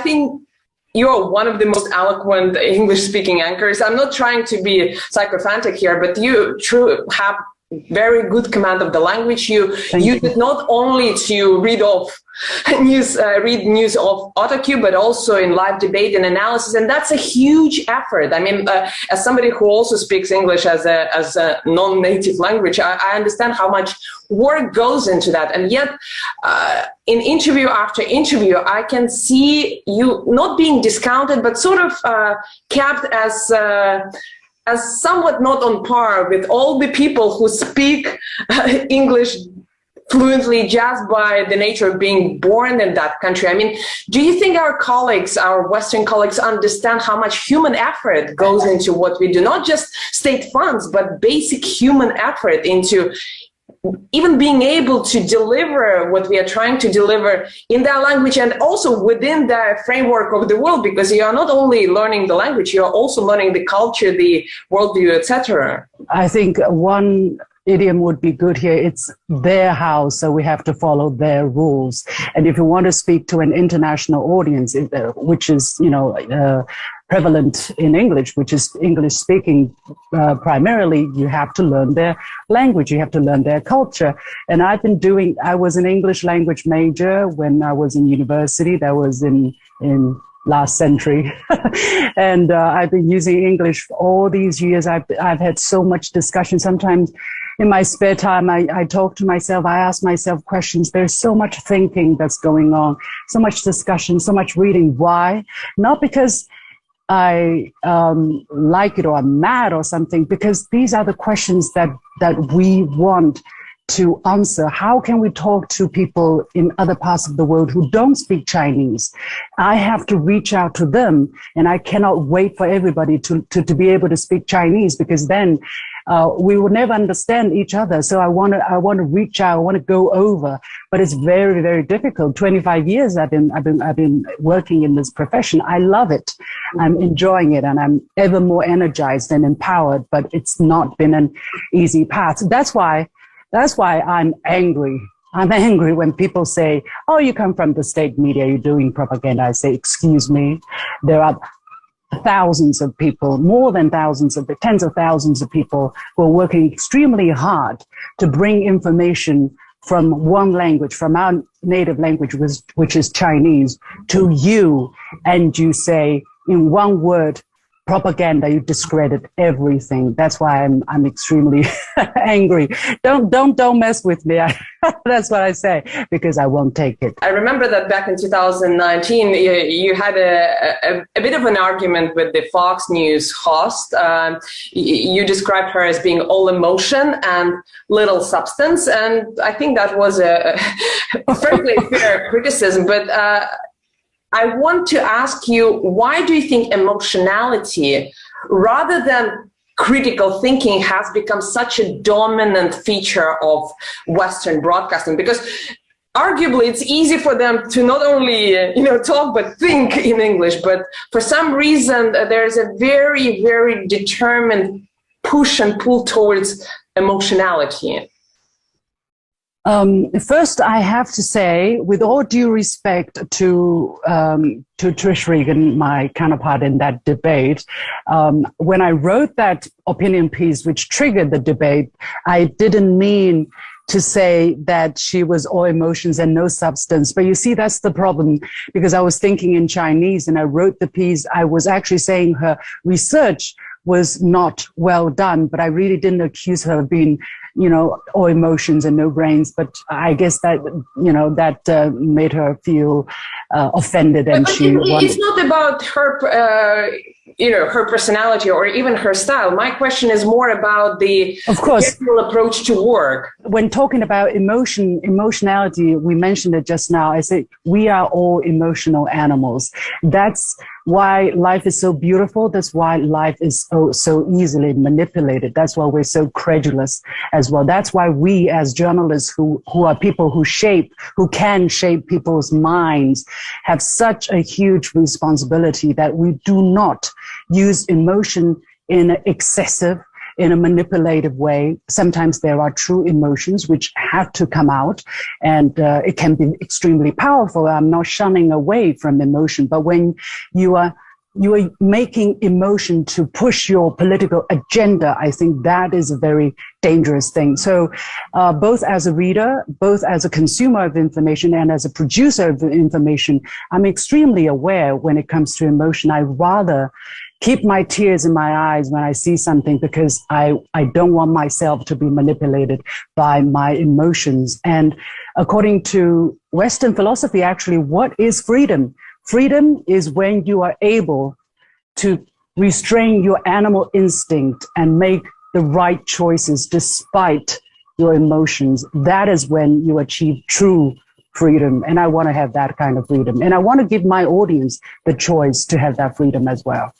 think you're one of the most eloquent English-speaking anchors. I'm not trying to be sycophantic here, but you truly have very good command of the language. You use it not only to read news of AutoCue, but also in live debate and analysis, and that's a huge effort. I mean, as somebody who also speaks English as a non-native language, I understand how much work goes into that, and yet in interview after interview, I can see you not being discounted, but sort of kept as somewhat not on par with all the people who speak English fluently just by the nature of being born in that country. I mean, do you think our colleagues, our Western colleagues, understand how much human effort goes into what we do? Not just state funds, but basic human effort into even being able to deliver what we are trying to deliver in that language, and also within the framework of the world, because you are not only learning the language, you are also learning the culture, the worldview, etc. I think one idiom would be good here. It's their house, so we have to follow their rules. And if you want to speak to an international audience, which is, prevalent in English, which is English speaking primarily, you have to learn their language, you have to learn their culture. And I was an English language major when I was in university. That was in last century. And I've been using English all these years. I've had so much discussion. Sometimes in my spare time, I talk to myself, I ask myself questions. There's so much thinking that's going on, so much discussion, so much reading. Why? Not because I like it or I'm mad or something, because these are the questions that we want to answer. How can we talk to people in other parts of the world who don't speak Chinese? I have to reach out to them, and I cannot wait for everybody to be able to speak Chinese, because then we will never understand each other. So I want to reach out. I want to go over, but it's very, very difficult. 25 years I've been working in this profession. I love it. I'm enjoying it, and I'm ever more energized and empowered. But it's not been an easy path. That's why I'm angry. I'm angry when people say, "Oh, you come from the state media. You're doing propaganda." I say, "Excuse me. There are thousands of people, more than tens of thousands of people who are working extremely hard to bring information from one language, from our native language, which is Chinese, to you, and you say in one word, propaganda, you discredit everything." That's why I'm extremely angry. Don't mess with me. That's what I say, because I won't take it. I remember that back in 2019, you had a bit of an argument with the Fox News host. You described her as being all emotion and little substance, and I think that was a perfectly fair criticism. But I want to ask you, why do you think emotionality, rather than critical thinking, has become such a dominant feature of Western broadcasting? Because arguably it's easy for them to not only talk but think in English, but for some reason there's a very, very determined push and pull towards emotionality. First, I have to say, with all due respect to Trish Regan, my counterpart in that debate, when I wrote that opinion piece, which triggered the debate, I didn't mean to say that she was all emotions and no substance. But you see, that's the problem, because I was thinking in Chinese and I wrote the piece. I was actually saying her research was not well done, but I really didn't accuse her of being all emotions and no brains. But I guess that, that made her feel offended, and it's not about her, her personality or even her style. My question is more about the general approach to work. When talking about emotionality, we mentioned it just now. I say we are all emotional animals. That's why life is so beautiful. That's why life is so easily manipulated. That's why we're so credulous as well. That's why we as journalists who are people who can shape people's minds, have such a huge responsibility that we do not use emotion in an excessive in a manipulative way. Sometimes there are true emotions which have to come out, and it can be extremely powerful. I'm not shunning away from emotion, but when you are making emotion to push your political agenda, I think that is a very dangerous thing. So both as a reader, both as a consumer of information and as a producer of information, I'm extremely aware when it comes to emotion. I rather keep my tears in my eyes when I see something, because I don't want myself to be manipulated by my emotions. And according to Western philosophy, actually, what is freedom? Freedom is when you are able to restrain your animal instinct and make the right choices despite your emotions. That is when you achieve true freedom. And I want to have that kind of freedom. And I want to give my audience the choice to have that freedom as well.